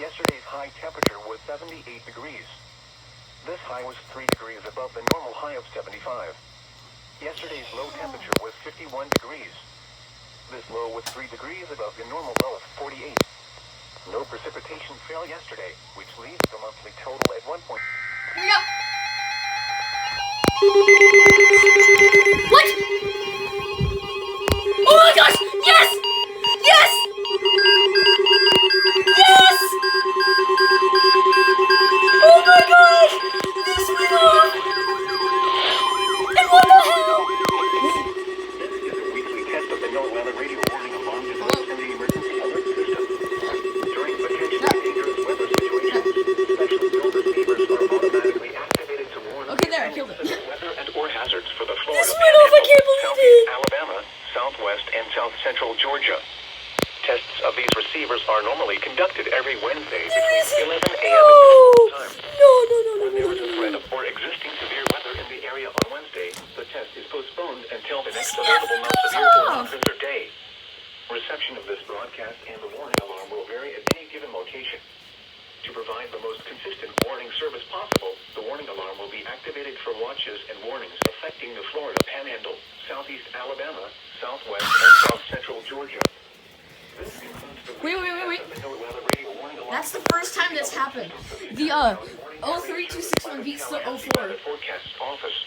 Yesterday's high temperature was 78 degrees. This high was 3 degrees above the normal high of 75. Yesterday's low temperature was 51 degrees. This low was 3 degrees above the normal low of 48. No precipitation fell yesterday, which leaves the monthly total at 1 point. Here we go. What? Oh my gosh! Yes! Yes! Yes! Oh my gosh! This went off! And what the hell? This is a weekly test of the NOAA radio warning alarm device and the emergency alert system. During potentially dangerous weather situations, special build receivers are automatically activated to warn Okay, there, I killed it. weather and or hazards for the Florida This went off, I can't believe Southeast it! Alabama, Southwest, and South Central Georgia. Tests of these receivers are normally conducted every Wednesday between 11 a.m. and 10 time. When there is a threat of or existing severe weather in the area on Wednesday, the test is postponed until the next available non-severe or non-winter day. Reception of this broadcast and the warning alarm will vary at any given location. To provide the most consistent warning service possible, the warning alarm will be activated for watches and warnings affecting the Florida Panhandle, Southeast Alabama, Southwest, and South Central Georgia. Wait. That's the first time that's happened. The 03261 beats the 04. Forecast office.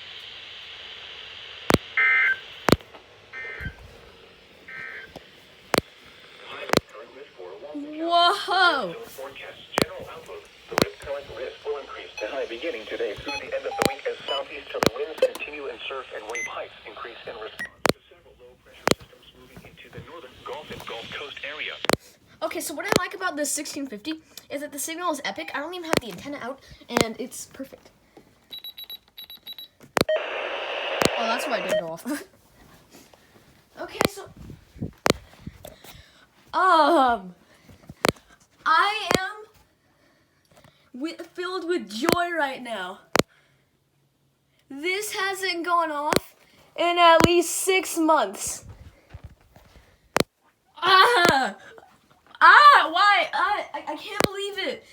Whoa! Forecast general outlook. The risk current risk will increase to high beginning today through the end of the week as southeasterly winds continue and surf and wave heights increase in response to several low pressure systems moving into the northern Gulf and Gulf Coast area. Okay, so what I like about this 1650 is that the signal is epic. I don't even have the antenna out, and it's perfect. Oh, that's why it didn't go off. Okay, so I am filled with joy right now. This hasn't gone off in at least 6 months. Why? I can't believe it.